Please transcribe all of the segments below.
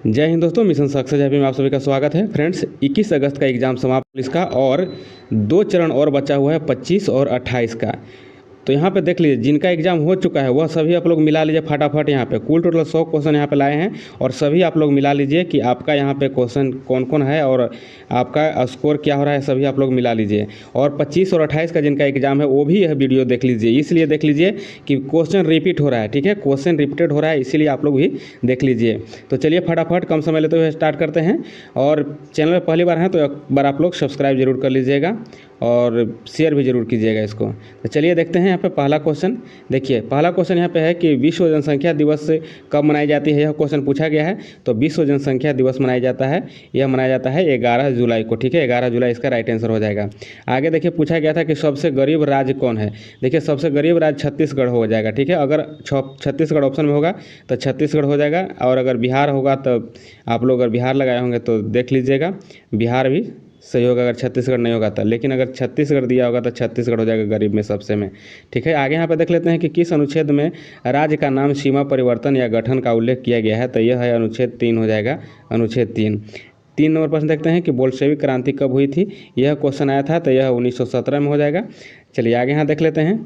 जय हिंद दोस्तों, mission success happy में आप सभी का स्वागत है। फ्रेंड्स, 21 अगस्त का एग्ज़ाम समाप्त पुलिस का और 2 चरण और बचा हुआ है, 25 और 28 का। तो यहाँ पे देख लीजिए, जिनका एग्ज़ाम हो चुका है वह सभी आप लोग मिला लीजिए फटाफट। यहाँ पे कुल टोटल 100 क्वेश्चन यहाँ पे लाए हैं और सभी आप लोग मिला लीजिए कि आपका यहाँ पे क्वेश्चन कौन कौन है और आपका स्कोर क्या हो रहा है, सभी आप लोग मिला लीजिए। और 25 और 28 का जिनका एग्ज़ाम है वो भी यह वीडियो देख लीजिए। इसलिए देख लीजिए कि क्वेश्चन रिपीट हो रहा है, ठीक है, क्वेश्चन रिपीटेड हो रहा है, इसीलिए आप लोग भी देख लीजिए। तो चलिए फटाफट कम समय लेते हुए स्टार्ट करते हैं। और चैनल में पहली बार हैं तो एक बार आप लोग सब्सक्राइब जरूर कर लीजिएगा और शेयर भी जरूर कीजिएगा इसको। तो चलिए देखते हैं यहाँ पे पहला क्वेश्चन। देखिए पहला क्वेश्चन यहाँ पे है कि विश्व जनसंख्या दिवस कब मनाई जाती है, यह क्वेश्चन पूछा गया है। तो विश्व जनसंख्या दिवस मनाया जाता है, यह मनाया जाता है 11 जुलाई को, ठीक है, 11 जुलाई इसका राइट आंसर हो जाएगा। आगे देखिए पूछा गया था कि सबसे गरीब राज्य कौन है। देखिए सबसे गरीब राज्य छत्तीसगढ़ हो जाएगा, ठीक है। अगर छत्तीसगढ़ ऑप्शन में होगा तो छत्तीसगढ़ हो जाएगा, और अगर बिहार होगा तो आप लोग अगर बिहार लगाए होंगे तो देख लीजिएगा, बिहार भी सही होगा अगर छत्तीसगढ़ नहीं होगा तो। लेकिन अगर छत्तीसगढ़ दिया होगा तो छत्तीसगढ़ हो जाएगा गरीब में सबसे में, ठीक है। आगे यहाँ पे देख लेते हैं कि किस अनुच्छेद में राज्य का नाम सीमा परिवर्तन या गठन का उल्लेख किया गया है। तो यह है अनुच्छेद 3 हो जाएगा, अनुच्छेद 3। 3 नंबर प्रश्न देखते हैं कि बोल्शेविक क्रांति कब हुई थी। यह क्वेश्चन आया था तो यह 1917 में हो जाएगा। चलिए आगे यहाँ देख लेते हैं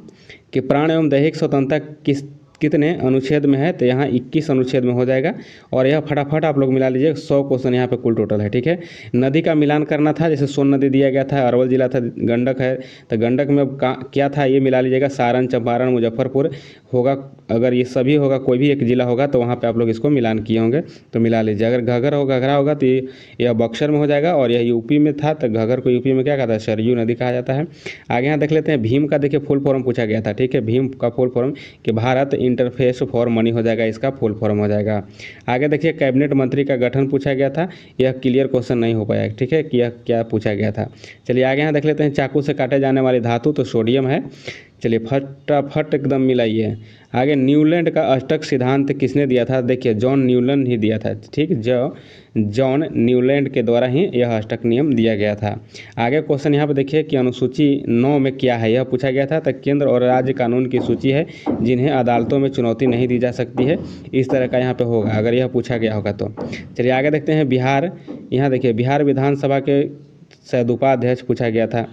कि प्राण एवं दैहिक स्वतंत्रता कितने अनुच्छेद में है। तो यहाँ 21 अनुच्छेद में हो जाएगा। और यह फटाफट आप लोग मिला लीजिए, 100 क्वेश्चन यहाँ पे कुल टोटल है, ठीक है। नदी का मिलान करना था, जैसे सोन नदी दिया गया था, अरवल जिला था, गंडक है, तो गंडक में क्या था ये मिला लीजिएगा। सारण, चंपारण, मुजफ्फरपुर होगा। अगर ये सभी होगा, कोई भी एक जिला होगा तो वहाँ पे आप लोग इसको मिलान किए होंगे तो मिला लीजिए। अगर घघरा होगा तो यह बक्सर में हो जाएगा। और यह यूपी में था तो घघर को यूपी में क्या कहता है, सरयू नदी कहा जाता है। आगे यहाँ देख लेते हैं भीम का, देखिए फुल फॉर्म पूछा गया था, ठीक है। भीम का फुल फॉर्म कि भारत इंटरफेस फॉर मनी हो जाएगा, इसका फुल फॉर्म हो जाएगा। आगे देखिए कैबिनेट मंत्री का गठन पूछा गया था, यह क्लियर क्वेश्चन नहीं हो पाया, ठीक है, कि यह क्या पूछा गया था। चलिए आगे यहाँ देख लेते हैं चाकू से काटे जाने वाली धातु, तो सोडियम है। चलिए फटाफट एकदम मिलाइए। आगे न्यूलैंड का अष्टक सिद्धांत किसने दिया था। देखिए जॉन न्यूलैंड ही दिया था, ठीक, जॉन न्यूलैंड के द्वारा ही यह अष्टक नियम दिया गया था। आगे क्वेश्चन यहाँ पे देखिए कि अनुसूची 9 में क्या है, यह पूछा गया था। तो केंद्र और राज्य कानून की सूची है जिन्हें अदालतों में चुनौती नहीं दी जा सकती है, इस तरह का यहाँ पे होगा अगर यह पूछा गया होगा तो। चलिए आगे देखते हैं बिहार। यहाँ देखिए बिहार विधानसभा के सदुपाध्यक्ष पूछा गया था,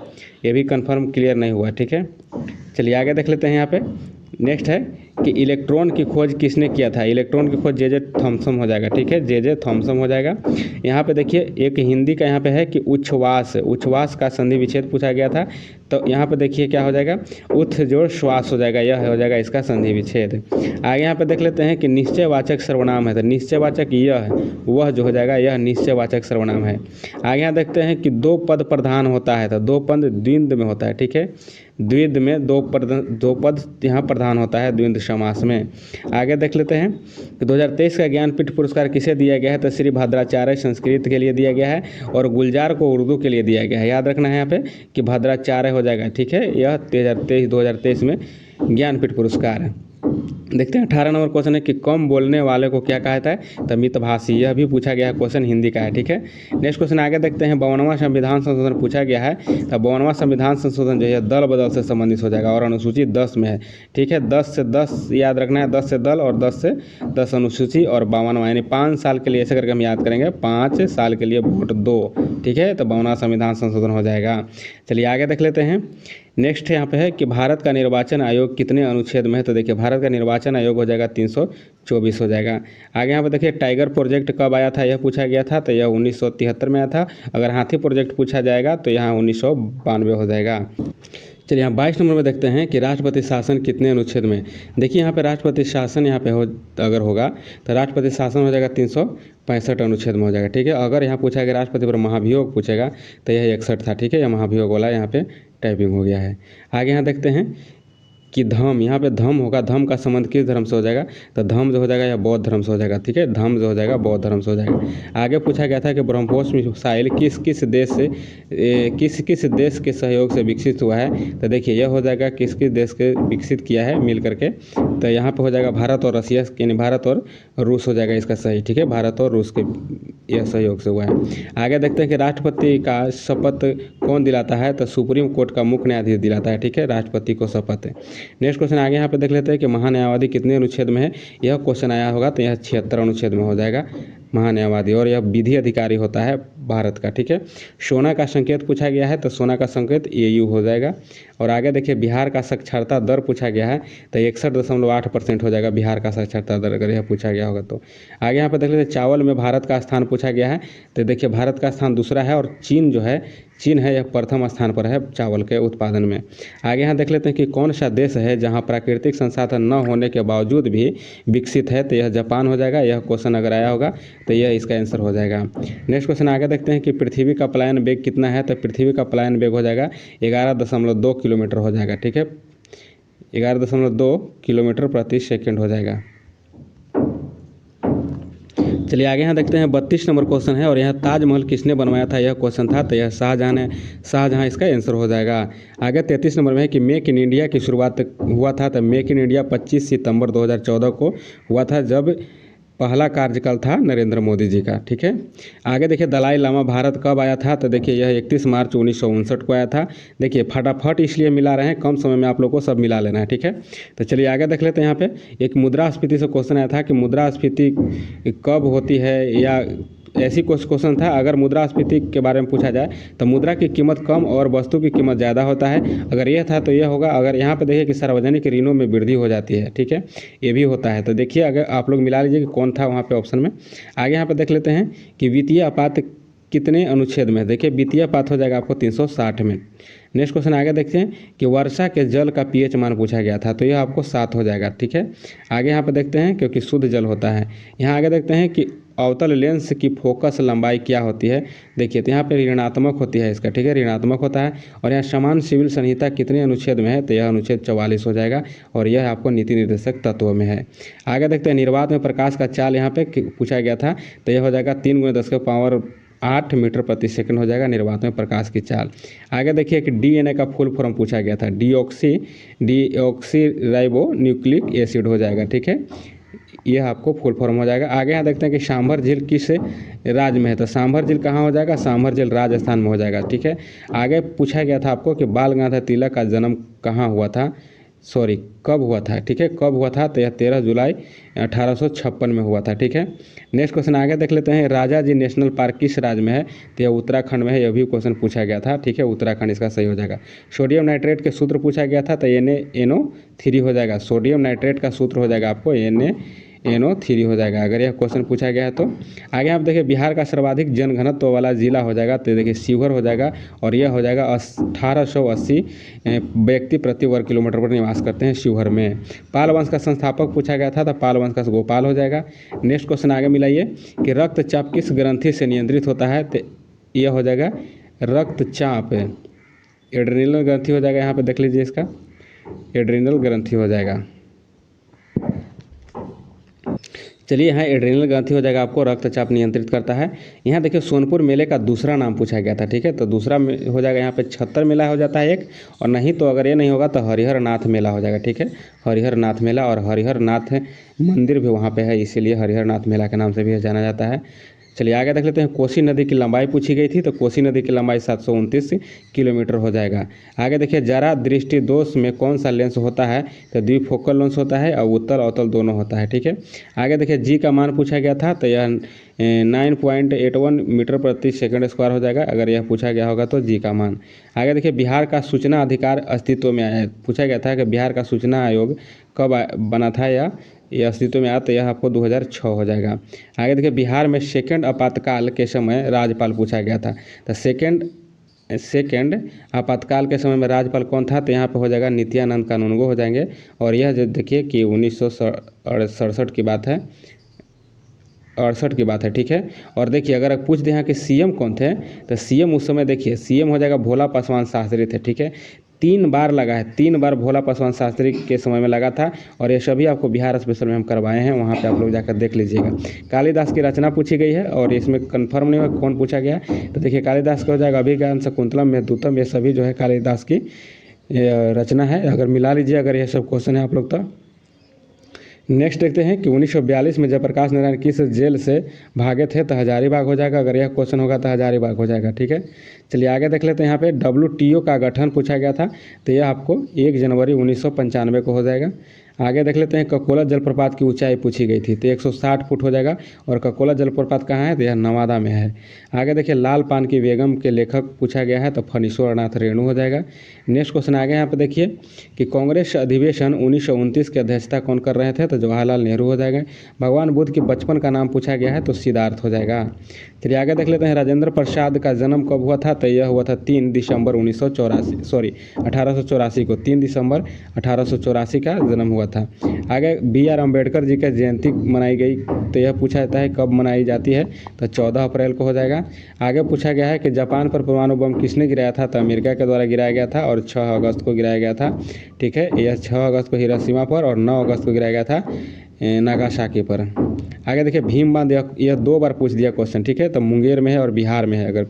ये भी कंफर्म क्लियर नहीं हुआ, ठीक है। चलिए आगे देख लेते हैं। यहाँ पे नेक्स्ट है कि इलेक्ट्रॉन की खोज किसने किया था। इलेक्ट्रॉन की खोज जे थॉमसन हो जाएगा, ठीक है, जे थॉमसन हो जाएगा। यहाँ पे देखिए एक हिंदी का यहाँ पे है कि उच्छ्वास का संधि विच्छेद पूछा गया था। तो यहाँ पे देखिए क्या हो जाएगा, उथ जोड़ श्वास हो जाएगा, यह हो जाएगा इसका संधि विच्छेद। आगे यहाँ पे देख लेते हैं कि निश्चयवाचक सर्वनाम है, तो निश्चयवाचक यह है, वह जो हो जाएगा यह निश्चयवाचक सर्वनाम है। आगे यहाँ देखते हैं कि 2 पद प्रधान होता है, तो 2 पद द्विंद में होता है, ठीक है। द्विंद में 2 पद यहाँ प्रधान होता है द्विंद समास में। आगे देख लेते हैं कि 2023 का ज्ञानपीठ पुरस्कार किसे दिया गया है। तो श्री भद्राचार्य संस्कृत के लिए दिया गया है और गुलजार को उर्दू के लिए दिया गया है। याद रखना है यहाँ पे कि भद्राचार्य हो जाएगा, ठीक है। यह 2023 में ज्ञानपीठ पुरस्कार है। देखते हैं 18 नंबर क्वेश्चन है कि कम बोलने वाले को क्या कहता है। तो मितभाषी, यह भी पूछा गया है, क्वेश्चन हिंदी का है, ठीक है। नेक्स्ट क्वेश्चन आगे देखते हैं 52वां संविधान संशोधन पूछा गया है। तो 52वां संविधान संशोधन जो है दल बदल से संबंधित हो जाएगा और अनुसूची 10 में है, ठीक है। 10 से 10 याद रखना है, 10 से दल और 10 से 10 अनुसूची और 52वां, यानी 5 साल के लिए ऐसे करके हम याद करेंगे, 5 साल के लिए वोट 2, ठीक है। तो 52वां संविधान संशोधन हो जाएगा। चलिए आगे देख लेते हैं। नेक्स्ट यहाँ पे है कि भारत का निर्वाचन आयोग कितने अनुच्छेद में है। तो देखिए भारत का निर्वाचन आयोग हो जाएगा 324 हो जाएगा। आगे यहाँ पे देखिए टाइगर प्रोजेक्ट कब आया था, यह पूछा गया था। तो यह 1973 में आया था। अगर हाथी प्रोजेक्ट पूछा जाएगा तो यहाँ 1992 हो जाएगा। चलिए यहाँ 22 नंबर में देखते हैं कि राष्ट्रपति शासन कितने अनुच्छेद में। देखिए यहाँ पे राष्ट्रपति शासन यहाँ पे अगर होगा तो राष्ट्रपति शासन हो जाएगा 365 अनुच्छेद में हो जाएगा, ठीक है। अगर यहाँ पूछा गया राष्ट्रपति पर महाभियोग पूछेगा तो यह 61 था, ठीक है। यह महाभियोग वाला यहाँ पे टाइपिंग हो गया है। आगे यहाँ देखते हैं कि धम, यहाँ पे धम होगा, धम का संबंध किस धर्म से हो जाएगा। तो धम जो हो जाएगा या बौद्ध धर्म से हो जाएगा, ठीक है। धम जो हो जाएगा बौद्ध धर्म से हो जाएगा। आगे पूछा गया था कि ब्रह्मोस मिसाइल किस किस देश के सहयोग से विकसित हुआ है। तो देखिए यह हो जाएगा किस किस देश के विकसित किया है मिल करके। तो यहाँ पे हो जाएगा भारत और रसिया, यानी भारत और रूस हो जाएगा इसका सही, ठीक है। भारत और रूस के यह सहयोग से हुआ है। आगे देखते हैं कि राष्ट्रपति का शपथ कौन दिलाता है। तो सुप्रीम कोर्ट का मुख्य न्यायाधीश दिलाता है, ठीक है, राष्ट्रपति को शपथ। नेक्स्ट क्वेश्चन आगे यहाँ पे देख लेते हैं कि महान्यायवादी कितने अनुच्छेद में है। यह क्वेश्चन आया होगा तो यह 76 अनुच्छेद में हो जाएगा। महान्यायवादी, और यह विधि अधिकारी होता है भारत का। ठीक है, सोना का संकेत पूछा गया है तो सोना का संकेत AU हो जाएगा। और आगे देखिए बिहार का साक्षरता दर पूछा गया है तो 61.8% हो जाएगा बिहार का साक्षरता दर, अगर यह पूछा गया होगा तो। आगे यहाँ पर देख लेते चावल में भारत का स्थान पूछा गया है तो देखिए भारत का स्थान दूसरा है और चीन है यह प्रथम स्थान पर है चावल के उत्पादन में। आगे यहाँ देख लेते हैं कि कौन सा देश है जहाँ प्राकृतिक संसाधन न होने के बावजूद भी विकसित है, तो यह जापान हो जाएगा। यह क्वेश्चन अगर आया होगा तो यह इसका आंसर हो जाएगा। नेक्स्ट क्वेश्चन आगे देखते हैं कि पृथ्वी का पलायन वेग कितना है, तो पृथ्वी का पलायन वेग हो जाएगा 11.2 किलोमीटर हो जाएगा। ठीक है, 11.2 किलोमीटर प्रति सेकेंड हो जाएगा। चलिए आगे यहाँ देखते हैं 32 नंबर क्वेश्चन है और यहाँ ताजमहल किसने बनवाया था, यह क्वेश्चन था तो यह शाहजहां है, शाहजहां इसका आंसर हो जाएगा। आगे 33 नंबर में है कि मेक इन इंडिया की शुरुआत हुआ था, तो मेक इन इंडिया 25 सितंबर 2014 को हुआ था, जब पहला कार्यकाल था नरेंद्र मोदी जी का। ठीक है, आगे देखिए दलाई लामा भारत कब आया था, तो देखिए यह 31 मार्च 1959 को आया था। देखिए फटाफट इसलिए मिला रहे हैं, कम समय में आप लोग को सब मिला लेना है। ठीक है, तो चलिए आगे देख लेते हैं। यहाँ पे एक मुद्रास्फीति से क्वेश्चन आया था कि मुद्रास्फीति कब होती है, या ऐसी क्वेश्चन था अगर मुद्रास्फीति के बारे में पूछा जाए तो मुद्रा की कीमत कम और वस्तु की कीमत ज़्यादा होता है, अगर यह था तो यह होगा। अगर यहाँ पे देखिए कि सार्वजनिक ऋणों में वृद्धि हो जाती है, ठीक है, ये भी होता है। तो देखिए अगर आप लोग मिला लीजिए कि कौन था वहाँ पे ऑप्शन में। आगे यहाँ पे देख लेते हैं कि वित्तीय आपात कितने अनुच्छेद में, देखिए वित्तीय आपात हो जाएगा आपको 360 में। नेक्स्ट क्वेश्चन आगे देखते हैं कि वर्षा के जल का pH मान पूछा गया था, तो यह आपको 7 हो जाएगा। ठीक है, आगे यहाँ पे देखते हैं क्योंकि शुद्ध जल होता है। यहाँ आगे देखते हैं कि अवतल लेंस की फोकस लंबाई क्या होती है, देखिए तो यहाँ पे ऋणात्मक होती है इसका। ठीक है, ऋणात्मक होता है। और यहाँ समान सिविल संहिता कितने अनुच्छेद में है, तो यह अनुच्छेद 44 हो जाएगा और यह आपको नीति निर्देशक तत्वों में है। आगे देखते हैं निर्वात में प्रकाश का चाल यहाँ पे पूछा गया था, तो यह हो जाएगा 3×10�8 मीटर प्रति सेकंड हो जाएगा निर्वात में प्रकाश की चाल। आगे देखिए कि DNA का फुल फॉर्म पूछा गया था, डीऑक्सी राइबो न्यूक्लिक एसिड हो जाएगा। ठीक है, यह आपको फुल फॉर्म हो जाएगा। आगे यहाँ देखते हैं कि सांभर झील किस राज्य में है, तो सांभर झील कहाँ हो जाएगा, सांभर झील राजस्थान में हो जाएगा। ठीक है, आगे पूछा गया था आपको कि बाल गंगाधर तिलक का जन्म कहाँ हुआ था, कब हुआ था। ठीक है, कब हुआ था, तो यह 13 जुलाई 1856 में हुआ था। ठीक है, नेक्स्ट क्वेश्चन आगे देख लेते हैं। राजा जी नेशनल पार्क किस राज्य में है, तो यह उत्तराखंड में है, यह भी क्वेश्चन पूछा गया था। ठीक है, उत्तराखंड इसका सही हो जाएगा। सोडियम नाइट्रेट के सूत्र पूछा गया था, तो NaNO3 हो जाएगा। सोडियम नाइट्रेट का सूत्र हो जाएगा आपको NaNO3 हो जाएगा, अगर यह क्वेश्चन पूछा गया है तो। आगे आप देखिए बिहार का सर्वाधिक जनघनत्व वाला जिला हो जाएगा, तो देखिए शिवहर हो जाएगा और यह हो जाएगा 1880 व्यक्ति प्रति वर्ग किलोमीटर पर निवास करते हैं शिवहर में। पाल वंश का संस्थापक पूछा गया था, तो पाल वंश का गोपाल हो जाएगा। नेक्स्ट क्वेश्चन आगे मिलाइए कि रक्तचाप किस ग्रंथि से नियंत्रित होता है, तो यह हो जाएगा रक्तचाप एड्रिनल ग्रंथि हो जाएगा। यहाँ पे देख लीजिए इसका एड्रिनल ग्रंथि हो जाएगा। चलिए यहाँ एड्रिनल ग्रंथि हो जाएगा, आपको रक्तचाप नियंत्रित करता है। यहाँ देखिए सोनपुर मेले का दूसरा नाम पूछा गया था। ठीक है, तो दूसरा हो जाएगा यहाँ पे छत्तर मेला हो जाता है एक, और नहीं तो अगर ये नहीं होगा तो हरिहर नाथ मेला हो जाएगा। ठीक है, हरिहर नाथ मेला, और हरिहर नाथ मंदिर भी वहाँ पे है, इसीलिए हरिहर नाथ मेला के नाम से भी जाना जाता है। चलिए आगे देख लेते हैं। कोसी नदी की लंबाई पूछी गई थी, तो कोसी नदी की लंबाई 729 किलोमीटर हो जाएगा। आगे देखिए जरा दृष्टि दोष में कौन सा लेंस होता है, तो द्विफोकल लेंस होता है और उत्तल अवतल दोनों होता है। ठीक है, आगे देखिए जी का मान पूछा गया था, तो यह 9.81 मीटर प्रति सेकंड स्क्वायर हो जाएगा, अगर यह पूछा गया होगा तो जी का मान। आगे देखिए बिहार का सूचना अधिकार अस्तित्व में आया, पूछा गया था कि बिहार का सूचना आयोग कब बना था या ये अस्तित्व में आया, तो यह आपको 2006 हो जाएगा। आगे देखिए बिहार में सेकंड आपातकाल के समय राज्यपाल पूछा गया था, तो सेकंड आपातकाल के समय में राज्यपाल कौन था, तो यहाँ पे हो जाएगा नित्यानंद कानूनगो हो जाएंगे। और यह जो देखिए कि 1967 की बात है, 68 की बात है। ठीक है, और देखिए अगर पूछ दे यहाँ के सीएम कौन थे, तो सीएम उस समय देखिए सीएम हो जाएगा भोला पासवान शास्त्री थे। ठीक है, 3 बार लगा है, 3 बार भोला पासवान शास्त्री के समय में लगा था, और ये सभी आपको बिहार स्पेशल में हम करवाए हैं, वहाँ पे आप लोग जाकर देख लीजिएगा। कालिदास की रचना पूछी गई है और इसमें कंफर्म नहीं हुआ कौन पूछा गया, तो देखिए कालिदास का हो जाएगा अभिज्ञान शकुंतलम मेघदूतम, ये सभी जो है कालिदास की रचना है। अगर मिला लीजिए अगर ये सब क्वेश्चन है आप लोग तो। नेक्स्ट देखते हैं कि 1942 में जयप्रकाश नारायण किस जेल से भागे थे, तो हजारीबाग हो जाएगा, अगर यह क्वेश्चन होगा तो हजारीबाग हो जाएगा। ठीक है, चलिए आगे देख लेते हैं। यहाँ पे WTO का गठन पूछा गया था, तो यह आपको 1 जनवरी 1995 को हो जाएगा। आगे देख लेते हैं ककोला जलप्रपात की ऊंचाई पूछी गई थी, तो 160 फुट हो जाएगा। और ककोला जलप्रपात कहाँ है, तो यह नवादा में है। आगे देखिए लाल पान की बेगम के लेखक पूछा गया है, तो फणीश्वरनाथ रेणु हो जाएगा। नेक्स्ट क्वेश्चन आगे यहाँ पे देखिए कि कांग्रेस अधिवेशन 1929 की अध्यक्षता कौन कर रहे थे, तो जवाहरलाल नेहरू हो जाएगा। भगवान बुद्ध के बचपन का नाम पूछा गया है, तो सिद्धार्थ हो जाएगा। चलिए आगे देख लेते हैं राजेंद्र प्रसाद का जन्म कब हुआ था, तो यह हुआ था 3 दिसंबर 1884 को 3 दिसंबर 1884 का जन्म हुआ था। आगे BR अम्बेडकर जी की जयंती मनाई गई, तो यह पूछा जाता है कब मनाई जाती है, तो 14 अप्रैल को हो जाएगा। आगे पूछा गया है कि जापान पर परमाणु बम किसने गिराया था, तो अमेरिका के द्वारा गिराया गया था और 6 अगस्त को गिराया गया था। ठीक है, यह 6 अगस्त को हिरोशिमा पर और 9 अगस्त को गिराया गया था नागासाकी पर। आगे देखिए भीम बांध, यह 2 बार पूछ दिया क्वेश्चन। ठीक है, तो मुंगेर में है और बिहार में है, अगर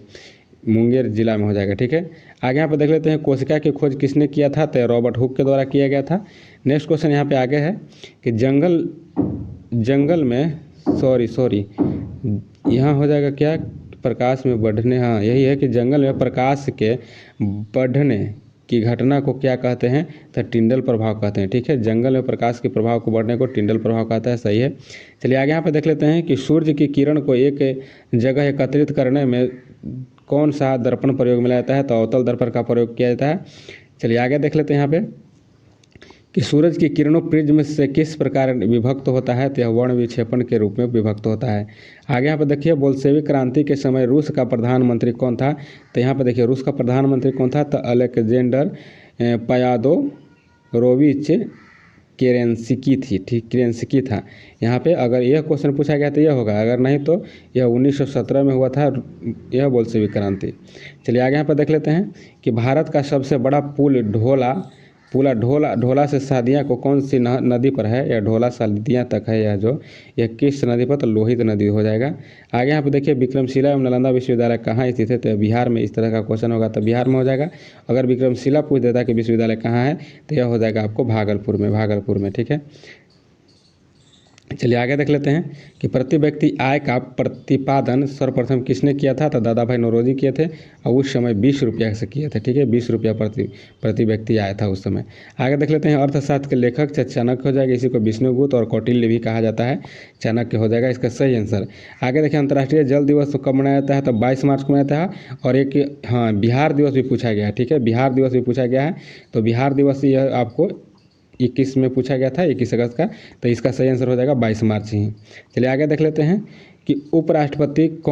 मुंगेर जिला में हो जाएगा। ठीक है, आगे यहाँ पर देख लेते हैं कोशिका की खोज किसने किया था, तो रॉबर्ट हुक के द्वारा किया गया था। नेक्स्ट क्वेश्चन यहाँ पे आगे है कि जंगल में सॉरी यहाँ हो जाएगा क्या, प्रकाश में बढ़ने, हाँ यही है कि जंगल में प्रकाश के बढ़ने की घटना को क्या कहते हैं, तो टिंडल प्रभाव कहते हैं। ठीक है, जंगल में प्रकाश के प्रभाव को बढ़ने को टिंडल प्रभाव कहता है, सही है। चलिए आगे यहाँ पे देख लेते हैं कि सूर्य की किरण को एक जगह एकत्रित करने में कौन सा दर्पण प्रयोग में लाया जाता है, तो अवतल दर्पण का प्रयोग किया जाता है। चलिए आगे देख लेते हैं यहाँ पे कि सूरज की किरणों प्रिज्म से किस प्रकार विभक्त होता है, तो यह वर्ण विक्षेपण के रूप में विभक्त होता है। आगे यहाँ पर देखिए बोल्शेविक क्रांति के समय रूस का प्रधानमंत्री कौन था, तो यहाँ पर देखिए रूस का प्रधानमंत्री कौन था, तो अलेक्जेंडर प्यादोरोविच केरेंस्की थी। ठीक, केरेंस्की था। यहाँ पे अगर यह क्वेश्चन पूछा गया तो यह होगा, अगर नहीं तो यह 1917 में हुआ था यह बोल्शेविक क्रांति। चलिए आगे यहाँ पर देख लेते हैं कि भारत का सबसे बड़ा पुल ढोला से सादिया को कौन सी नदी पर है, या ढोला सादिया तक है, यह किस नदी पर, तो लोहित नदी हो जाएगा। आगे यहाँ पे देखिए विक्रमशिला एवं नालंदा विश्वविद्यालय कहाँ स्थित है, तो बिहार में। इस तरह का क्वेश्चन होगा तो बिहार में हो जाएगा। अगर विक्रमशिला पूछ देता कि विश्वविद्यालय कहाँ है, तो यह हो जाएगा आपको भागलपुर में। ठीक है, चलिए आगे देख लेते हैं कि प्रति व्यक्ति आय का प्रतिपादन सर्वप्रथम किसने किया था, तो दादा भाई नौरोजी किए थे और उस समय 20 रुपया से किए थे। ठीक है, 20 रुपया प्रति व्यक्ति आया था उस समय। आगे देख लेते हैं अर्थशास्त्र के लेखक चाणक्य हो जाएगा, इसी को विष्णुगुप्त और कौटिल्य भी कहा जाता है, चाणक्य हो जाएगा इसका सही आंसर। आगे देखिए अंतर्राष्ट्रीय जल दिवस कब मनाया जाता है, तो 22 मार्च को मनाया जाता है। और एक हाँ बिहार दिवस भी पूछा गया है। ठीक है, बिहार दिवस भी पूछा गया है, तो बिहार दिवस यह आपको 21 में पूछा गया था, 21 अगस्त का, तो इसका सही आंसर हो जाएगा 22 मार्च ही। चलिए आगे देख लेते हैं कि उपराष्ट्रपति को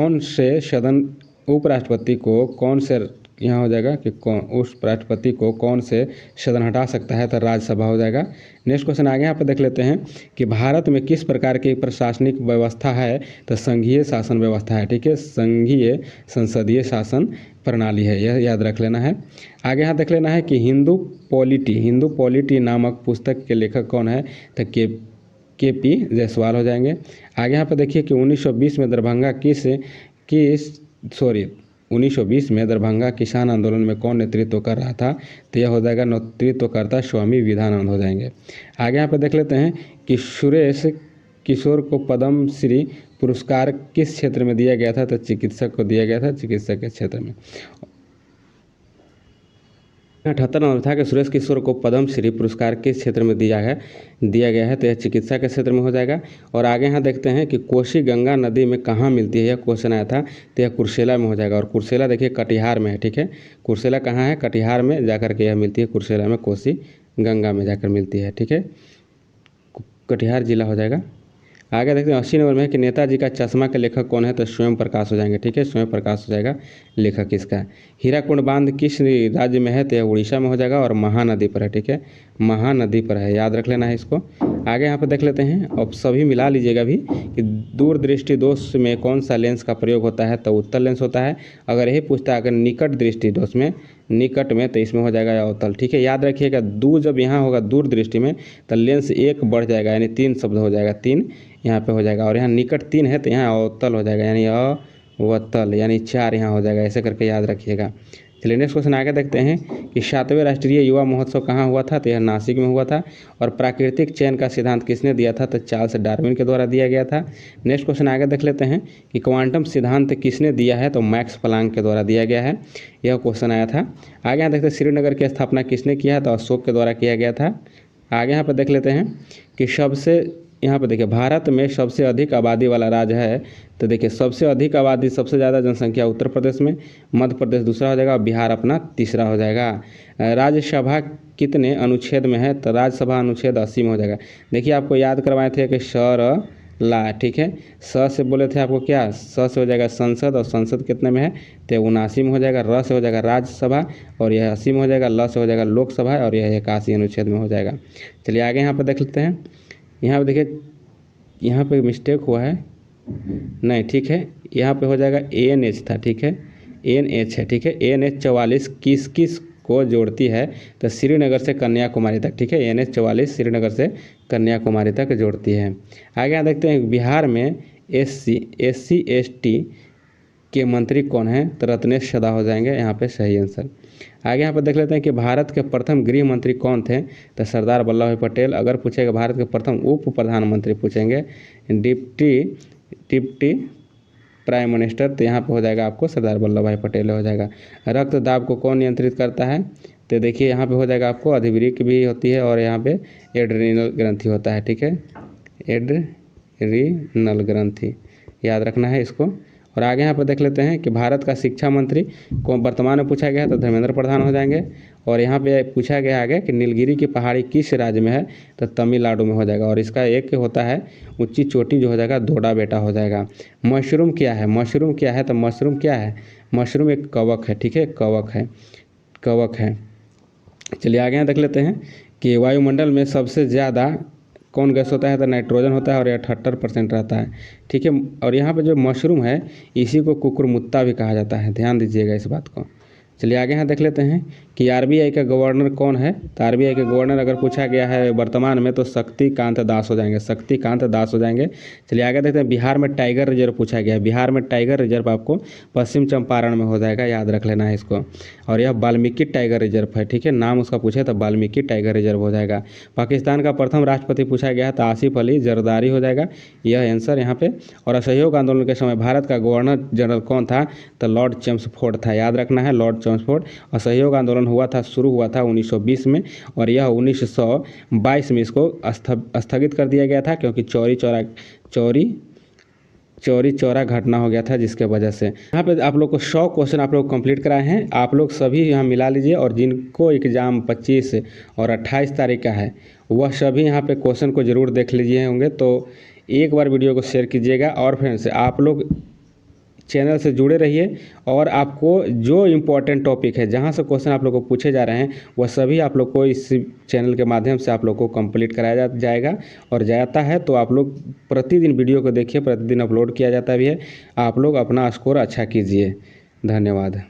कौन से यहाँ हो जाएगा कि उस राष्ट्रपति को कौन से सदन हटा सकता है, तो राज्यसभा हो जाएगा। नेक्स्ट क्वेश्चन आगे यहाँ पे देख लेते हैं कि भारत में किस प्रकार की प्रशासनिक व्यवस्था है, तो संघीय शासन व्यवस्था है। ठीक है, संघीय संसदीय शासन प्रणाली है, यह याद रख लेना है। आगे यहाँ देख लेना है कि हिंदू पॉलिटी नामक पुस्तक के लेखक कौन है, तो KP जायसवाल हो जाएंगे। आगे यहाँ पे देखिए कि 1920 में दरभंगा किसान आंदोलन में कौन नेतृत्व कर रहा था, तो यह हो जाएगा नेतृत्वकर्ता स्वामी विवेकानंद हो जाएंगे। आगे यहाँ पे देख लेते हैं कि सुरेश किशोर को पद्म श्री पुरस्कार किस क्षेत्र में दिया गया था, तो चिकित्सक को दिया गया था, चिकित्सक के क्षेत्र में। 78 नंबर था कि सुरेश किशोर को पद्म श्री पुरस्कार किस क्षेत्र में दिया गया है, तो यह चिकित्सा के क्षेत्र में हो जाएगा। और आगे यहाँ देखते हैं कि कोसी गंगा नदी में कहाँ मिलती है, यह क्वेश्चन आया था, तो यह कुर्सेला में हो जाएगा। और कुर्सेला देखिए कटिहार में है। ठीक है, कुर्सेला कहाँ है, कटिहार में जाकर के यह मिलती है, कुर्सेला में कोसी गंगा में जाकर मिलती है। ठीक है, कटिहार जिला हो जाएगा। आगे देखते हैं 80 नंबर में है कि नेताजी का चश्मा के लेखक कौन है, तो स्वयं प्रकाश हो जाएंगे। ठीक है, स्वयं प्रकाश हो जाएगा लेखक इसका। हीराकुंड बांध किस राज्य में है, तो यह उड़ीसा में हो जाएगा और महानदी पर है। ठीक है, महानदी पर है, याद रख लेना है इसको। आगे यहाँ पर देख लेते हैं, अब सभी मिला लीजिएगा भी कि दूरदृष्टि दोष में कौन सा लेंस का प्रयोग होता है, तो उत्तल लेंस होता है। अगर यही पूछता है अगर निकट दृष्टि दोष में तो इसमें हो जाएगा अवतल। ठीक है, याद रखिएगा जब यहाँ होगा दूर दृष्टि में तो लेंस 1 बढ़ जाएगा, यानी 3 शब्द हो जाएगा, 3 यहाँ पे हो जाएगा। और यहाँ निकट 3 है तो यहाँ अवतल हो जाएगा, यानी अवतल, यानी 4 यहाँ हो जाएगा, ऐसे करके याद रखिएगा। चलिए नेक्स्ट क्वेश्चन आगे देखते हैं कि 7वें राष्ट्रीय युवा महोत्सव कहाँ हुआ था, तो यह नासिक में हुआ था। और प्राकृतिक चयन का सिद्धांत किसने दिया था, तो चार्ल्स डार्विन के द्वारा दिया गया था। नेक्स्ट क्वेश्चन आगे देख लेते हैं कि क्वांटम सिद्धांत किसने दिया है, तो मैक्स प्लांक के द्वारा दिया गया है, यह क्वेश्चन आया था। आगे यहाँ देखते हैं श्रीनगर की स्थापना किसने किया है, तो अशोक के द्वारा किया गया था। आगे यहाँ पे देख लेते हैं कि यहाँ पे देखिए भारत में सबसे अधिक आबादी वाला राज्य है। तो देखिए सबसे अधिक आबादी, सबसे ज़्यादा जनसंख्या उत्तर प्रदेश में, मध्य प्रदेश दूसरा हो जाएगा और बिहार अपना तीसरा हो जाएगा। राज्यसभा कितने अनुच्छेद में है? तो राज्यसभा अनुच्छेद 80 में हो जाएगा। देखिए आपको याद करवाए थे कि ला, ठीक है, स से बोले थे आपको क्या, स से हो जाएगा संसद, और संसद कितने में है? तो 79 में हो जाएगा। र से हो जाएगा राज्यसभा और यह 80 में हो जाएगा। ल से हो जाएगा लोकसभा और यह 81 अनुच्छेद में हो जाएगा। चलिए आगे यहाँ पर देख लेते हैं। यहाँ पे देखिए यहाँ पे मिस्टेक हुआ है, नहीं ठीक है, यहाँ पे हो जाएगा ANH था, ठीक है, ANH है, ठीक है। ANH 44 किस किस को जोड़ती है? तो श्रीनगर से कन्याकुमारी तक, ठीक है। ANH 44 श्रीनगर से कन्याकुमारी तक जोड़ती है। आगे यहाँ देखते हैं बिहार में SC ST के मंत्री कौन हैं? तो रत्नेश सदा हो जाएंगे यहाँ पे सही आंसर। आगे यहाँ पर देख लेते हैं कि भारत के प्रथम गृह मंत्री कौन थे? तो सरदार वल्लभ भाई पटेल। अगर पूछेगा भारत के प्रथम उप प्रधानमंत्री पूछेंगे, डिप्टी प्राइम मिनिस्टर, तो यहाँ पे हो जाएगा आपको सरदार वल्लभ भाई पटेल हो जाएगा। रक्तदाब को कौन नियंत्रित करता है? तो देखिए यहाँ पे हो जाएगा आपको अधिवृक्क भी होती है और यहाँ पे एड्रीनल ग्रंथि होता है, ठीक है, एड्रीनल ग्रंथि, याद रखना है इसको। और आगे यहाँ पर देख लेते हैं कि भारत का शिक्षा मंत्री को वर्तमान में पूछा गया है, तो धर्मेंद्र प्रधान हो जाएंगे। और यहाँ पे पूछा गया आगे कि नीलगिरी की पहाड़ी किस राज्य में है? तो तमिलनाडु में हो जाएगा। और इसका एक होता है ऊंची चोटी जो हो जाएगा दोड़ा बेटा हो जाएगा। मशरूम क्या है? मशरूम क्या है? तो मशरूम क्या है? मशरूम एक कवक है, ठीक है, कवक है। चलिए आगे यहाँ देख लेते हैं कि वायुमंडल में सबसे ज़्यादा कौन गैस होता है? तो नाइट्रोजन होता है और 78% रहता है, ठीक है। और यहाँ पे जो मशरूम है इसी को कुकुरमुत्ता भी कहा जाता है, ध्यान दीजिएगा इस बात को। चलिए आगे यहाँ देख लेते हैं कि RBI का गवर्नर कौन है? तो RBI के गवर्नर अगर पूछा गया है वर्तमान में तो शक्तिकांत दास हो जाएंगे, शक्तिकांत दास हो जाएंगे। चलिए आगे देखते हैं बिहार में टाइगर रिजर्व पूछा गया है। बिहार में टाइगर रिजर्व आपको पश्चिम चंपारण में हो जाएगा, याद रख लेना है इसको। और यह वाल्मीकि टाइगर रिजर्व है, ठीक है, नाम उसका पूछे तो वाल्मीकि टाइगर रिजर्व हो जाएगा। पाकिस्तान का प्रथम राष्ट्रपति पूछा गया है तो आसिफ अली जरदारी हो जाएगा, यह आंसर यहाँ पे। और असहयोग आंदोलन के समय भारत का गवर्नर जनरल कौन था? तो लॉर्ड चेम्सफोर्ड था, याद रखना है, लॉर्ड चेम्सफोर्ड। असहयोग आंदोलन शुरू हुआ था 1920 में और यह 1922 में इसको स्थगित कर दिया गया था क्योंकि चौरी चौरा घटना हो गया था जिसके वजह से। यहाँ पे आप लोग को 100 क्वेश्चन आप लोग कंप्लीट कराए हैं, आप लोग सभी यहाँ मिला लीजिए। और जिनको एग्ज़ाम 25 और 28 तारीख का है वह सभी यहाँ पे क्वेश्चन को ज़रूर देख लीजिए होंगे। तो एक बार वीडियो को शेयर कीजिएगा और फ्रेंड्स आप लोग चैनल से जुड़े रहिए और आपको जो इम्पोर्टेंट टॉपिक है जहाँ से क्वेश्चन आप लोग को पूछे जा रहे हैं वह सभी आप लोग को इस चैनल के माध्यम से आप लोग को कंप्लीट कराया जाएगा और जाता है। तो आप लोग प्रतिदिन वीडियो को देखिए, प्रतिदिन अपलोड किया जाता भी है। आप लोग अपना स्कोर अच्छा कीजिए। धन्यवाद।